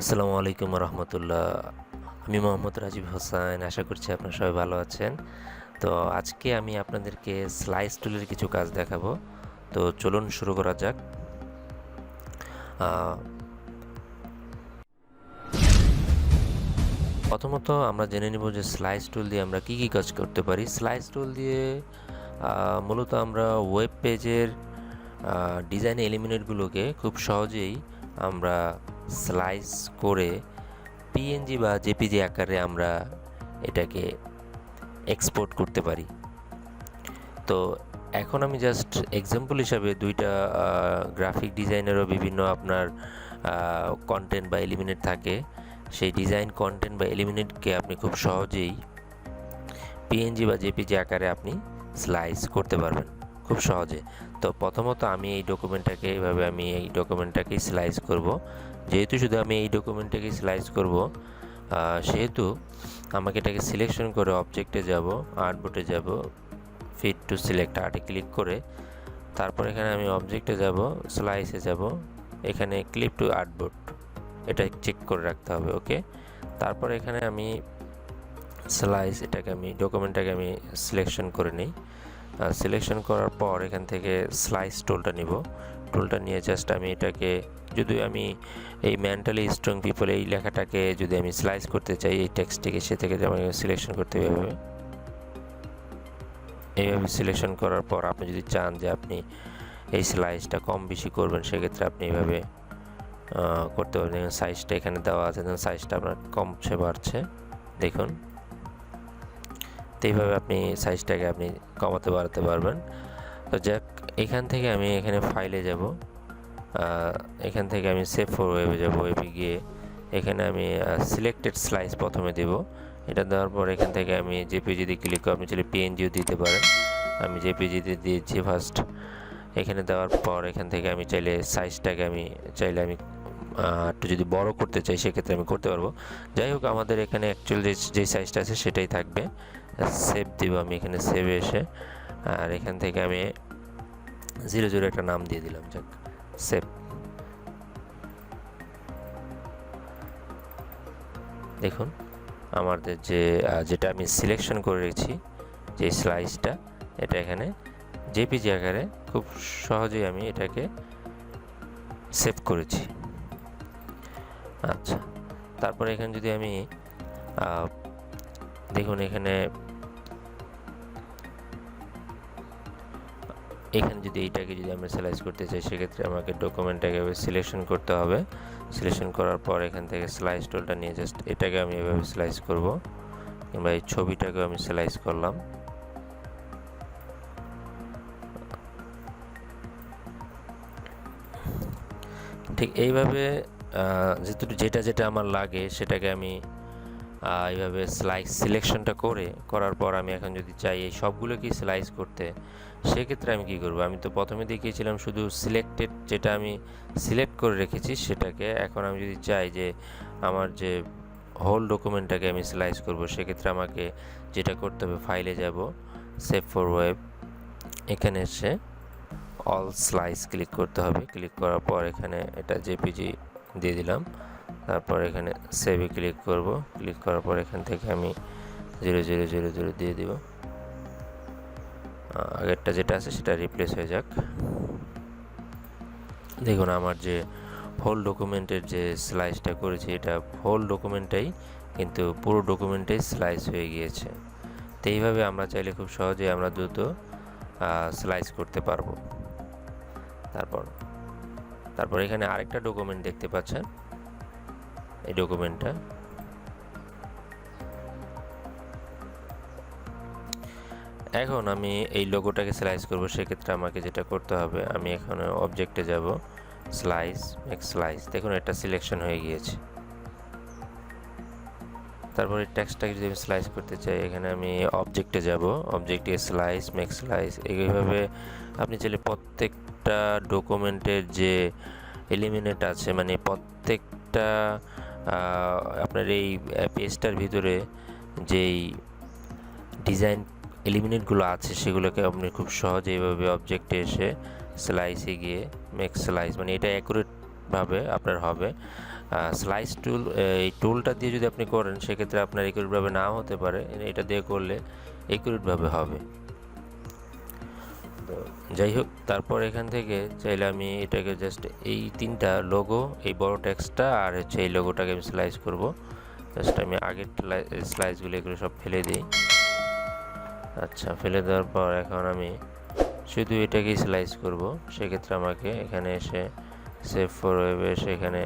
আসসালামু আলাইকুম রহমতুল্লাহ। আমি মোহাম্মদ রাজীব হোসেন। আশা করছি আপনারা সবাই ভালো আছেন। তো আজকে আমি আপনাদেরকে স্লাইস টুলের কিছু কাজ দেখাবো। তো চলুন শুরু করা যাক। প্রথমত আমরা জেনে নিব যে স্লাইস টুল দিয়ে আমরা কি কি কাজ করতে পারি। স্লাইস টুল দিয়ে মূলত আমরা ওয়েব পেজের ডিজাইন এলিমেন্টগুলোকে খুব সহজেই আমরা স্লাইস করে পিএনজি বা জেপিজি আকারে আমরা এটাকে এক্সপোর্ট করতে পারি। তো এখন আমি জাস্ট এক্সাম্পল হিসাবে দুইটা গ্রাফিক ডিজাইনেরও বিভিন্ন আপনার কন্টেন্ট বা এলিমেন্ট থাকে। সেই ডিজাইন কন্টেন্ট বা এলিমেন্টকে আপনি খুব সহজেই পিএনজি বা জেপিজি আকারে আপনি স্লাইস করতে পারবেন খুব সহজে। তো প্রথমত আমি এই ডকুমেন্টটাকেই স্লাইস করব। যেহেতু শুধু আমি এই ডকুমেন্টটাকেই স্লাইস করব, সেহেতু আমাকে এটাকে সিলেকশন করে অবজেক্টে যাব, আর্টবোর্ডে যাব, ফিট টু সিলেক্ট আর্টে ক্লিক করে তারপর এখানে আমি অবজেক্টে যাব, স্লাইসে যাব, এখানে ক্লিপ টু আর্টবোর্ড এটা চেক করে রাখতে হবে। ওকে, তারপর এখানে আমি ডকুমেন্টটাকে আমি সিলেকশন করে নিই। সিলেকশন করার পর এখান থেকে স্লাইস টুলটা নিব। টুলটা নিয়ে জাস্ট আমি এটাকে, যদি আমি এই মেন্টালি স্ট্রং পিপল এই লেখাটাকে যদি আমি স্লাইস করতে চাই এই টেক্সটটিকে, সে থেকে আমাকে সিলেকশন করতে হবে। এইভাবে সিলেকশন করার পর আপনি যদি চান যে আপনি এই স্লাইসটা কম বেশি করবেন, সেক্ষেত্রে আপনি এইভাবে করতে পারবেন। সাইজটা এখানে দেওয়া আছে, সাইজটা আপনার কমছে বাড়ছে দেখুন। তো এইভাবে আপনি সাইজটাকে আপনি কমাতে বাড়াতে পারবেন। তো যাক, এখান থেকে আমি এখানে ফাইলে যাব, এখান থেকে আমি সেভ ফর ওয়েবে যাব। ওয়েবে গিয়ে এখানে আমি সিলেক্টেড স্লাইস প্রথমে দেব। এটা দেওয়ার পর এখান থেকে আমি জেপিজি দিয়ে ক্লিক করে, আপনি চাইলে পিএনজিও দিতে পারেন। আমি জেপিজিতে দিয়েছি ফার্স্ট। এখানে দেওয়ার পর এখান থেকে আমি চাইলে সাইজটাকে আমি একটু যদি বড় করতে চাই সেক্ষেত্রে আমি করতে পারবো। যাই হোক, আমাদের এখানে অ্যাকচুয়াল যে সাইজটা আছে সেটাই থাকবে। সেভ দিব আমি এখানে, সেভে এসে আর এখান থেকে আমি 00 একটা নাম দিয়ে দিলাম। যাক, সেভ। দেখুন আমাদের যেটা আমি সিলেকশন করে রেখেছি যে স্লাইসটা, এটা এখানে জেপিজি আকারে খুব সহজেই আমি এটাকে সেভ করেছি। আচ্ছা, তারপরে এখানে যদি আমি দেখুন এখানে যদি এইটাকে যদি আমরা স্লাইস করতে চাই, সেক্ষেত্রে আমাকে ডকুমেন্টটাকে সিলেকশন করতে হবে। সিলেকশন করার পর এখান থেকে স্লাইস টুলটা নিয়ে জাস্ট এটাকে আমি এভাবে স্লাইস করব, কিংবা এই ছবিটাকেও আমি স্লাইস করলাম। ঠিক এইভাবে যেটা আমার লাগে সেটাকে আমি এইভাবে স্লাইস সিলেকশনটা করার পর আমি এখন যদি চাই এই সবগুলোকেই স্লাইস করতে, সেক্ষেত্রে আমি কি করব? আমি তো প্রথমে দেখিয়েছিলাম শুধু সিলেক্টেড, যেটা আমি সিলেক্ট করে রেখেছি সেটাকে। এখন আমি যদি চাই যে আমার যে হোল ডকুমেন্টটাকে আমি স্লাইস করব, সেক্ষেত্রে আমাকে যেটা করতে হবে, ফাইলে যাব, সেভ ফর ওয়েব, এখানে এসে অল স্লাইস ক্লিক করতে হবে। ক্লিক করার পর এখানে এটা জেপিজি দিয়ে দিলাম। তারপর এখানে সেভে ক্লিক করব। ক্লিক করার পর এখান থেকে আমি 0000 দিয়ে দিব। আগেরটা যেটা আছে সেটা রিপ্লেস হয়ে যাক। দেখুন আমার যে হোল ডকুমেন্টের যে স্লাইসটা করেছি, এটা হোল ডকুমেন্টটাই, কিন্তু পুরো ডকুমেন্টেই স্লাইস হয়ে গিয়েছে। তো এইভাবে আমরা চাইলে খুব সহজেই আমরা দ্রুত স্লাইস করতে পারবো। তারপর এখানে আরেকটা ডকুমেন্ট দেখতে পাচ্ছেন, এই ডকুমেন্টটা। এখন আমি এই লোগোটাকে স্লাইস করব, সেক্ষেত্রে আমাকে যেটা করতে হবে, আমি এখানে অবজেক্টে যাব, স্লাইস, মেক স্লাইস। দেখুন এটা সিলেকশন হয়ে গিয়েছে। তারপরে টেক্সটটাকে যদি আমি স্লাইস করতে চাই, এখানে আমি অবজেক্টে যাব, অবজেক্টে স্লাইস, মেক স্লাইস। এইভাবে আপনি চাইলে প্রত্যেকটা ডকুমেন্টের যে এলিমেন্ট আছে, মানে প্রত্যেকটা আপনার এই পেজটার ভিতরে যেই ডিজাইন এলিমেন্টগুলো আছে সেগুলোকে আপনি খুব সহজে এইভাবে অবজেক্টে এসে স্লাইসে গিয়ে মেক স্লাইস, মানে এটা অ্যাকুরেটভাবে আপনার হবে। স্লাইস টুল, এই টুলটা দিয়ে যদি আপনি করেন সেক্ষেত্রে আপনার একুরেটভাবে নাও হতে পারে, এটা দিয়ে করলে একুরেটভাবে হবে। তো যাই হোক, তারপর এখান থেকে চাইলে আমি এটাকে জাস্ট এই 3টা লোগো, এই বড় টেক্সটটা আর হচ্ছে এই লোগোটাকে আমি স্লাইস করব। জাস্ট আমি আগের স্লাইসগুলো এগুলো সব ফেলে দিই। আচ্ছা, ফেলে দেওয়ার পর এখন আমি শুধু এটাকেই স্লাইস করব। সেক্ষেত্রে আমাকে এখানে এসে সেভ ফর ওয়েবে এসে এখানে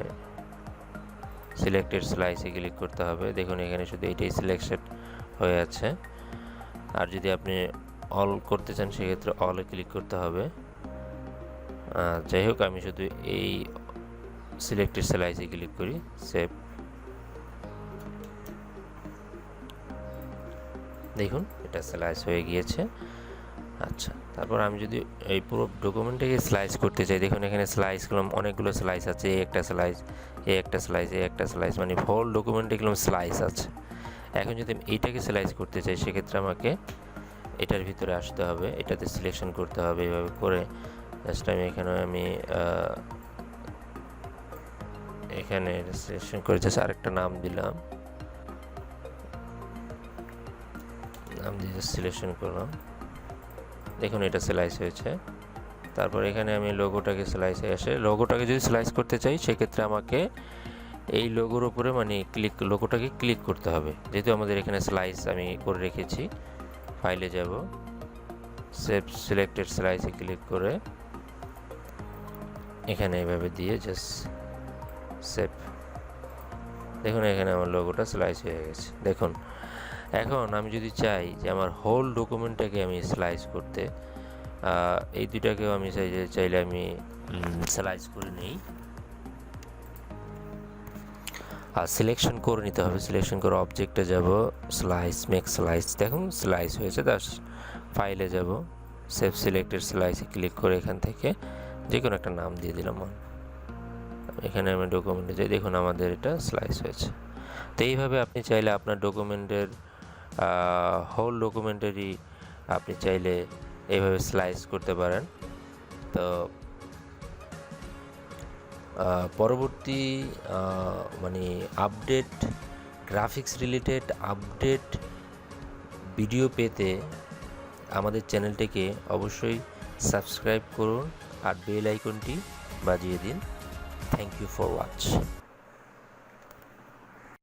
সিলেক্টেড স্লাইসে ক্লিক করতে হবে। দেখুন এখানে শুধু এইটাই সিলেকশন হয়ে আছে। আর যদি আপনি অল করতে চান সেক্ষেত্রে অলে ক্লিক করতে হবে। যাই হোক, আমি শুধু এই সিলেক্টেড স্লাইসে ক্লিক করি, সেভ। দেখুন এটা স্লাইস হয়ে গিয়েছে। আচ্ছা, তারপর আমি যদি এই পুরো ডকুমেন্টটাকে স্লাইস করতে চাই, দেখুন এখানে স্লাইস করলাম, অনেকগুলো স্লাইস আছে, এই একটা স্লাইস, এই একটা স্লাইস, এই একটা স্লাইস, মানে হোল ডকুমেন্টে গেলাম স্লাইস আছে। এখন যদি আমি এইটাকে স্লাইস করতে চাই সেক্ষেত্রে আমাকে এটার ভিতরে আসতে হবে, এটাতে সিলেকশন করতে হবে। এইভাবে করে জাস্ট আমি এখানে সিলেকশন করে জাস্ট আরেকটা নাম দিলাম, নাম দিয়ে সিলেকশন করলাম। দেখুন এটা স্লাইস হয়েছে। তারপর এখানে আমি লোগোটাকে স্লাইসে এসে লোগোটাকে যদি স্লাইস করতে চাই সেক্ষেত্রে আমাকে এই লোগোর উপরে মানে লোগোটাকে ক্লিক করতে হবে। যেহেতু আমাদের এখানে স্লাইস আমি করে রেখেছি, ফাইলে যাব, সেভ সিলেক্টেড স্লাইসে ক্লিক করে এখানে এইভাবে দিয়ে জাস্ট সেভ। দেখুন এখানে আমার লোগোটা স্লাইস হয়ে গেছে। দেখুন এখন আমি যদি চাই যে আমার হোল ডকুমেন্টটাকে আমি স্লাইস করতে, এই দুটাকেও আমি চাইলে আমি স্লাইস করে নিই। আর সিলেকশন করে নিতে হবে, সিলেকশন করে অবজেক্টে যাব, স্লাইস, মেক স্লাইস, দেখুন স্লাইস হয়েছে। তার ফাইলে যাব, সেভ সিলেক্টেড স্লাইসে ক্লিক করে এখান থেকে যে কোনো একটা নাম দিয়ে দিলাম। এখানে আমি ডকুমেন্টে যাই, দেখুন আমাদের এটা স্লাইস হয়েছে। তো এইভাবে আপনি চাইলে আপনার ডকুমেন্টের হোল ডকুমেন্টারি আপনি চাইলে এইভাবে স্লাইস করতে পারেন। তো পরবর্তী মানে update, graphics related update video পেতে আমাদের চ্যানেলটিকে অবশ্যই সাবস্ক্রাইব করুন আর বেল আইকনটি বাজিয়ে দিন। Thank you for watch.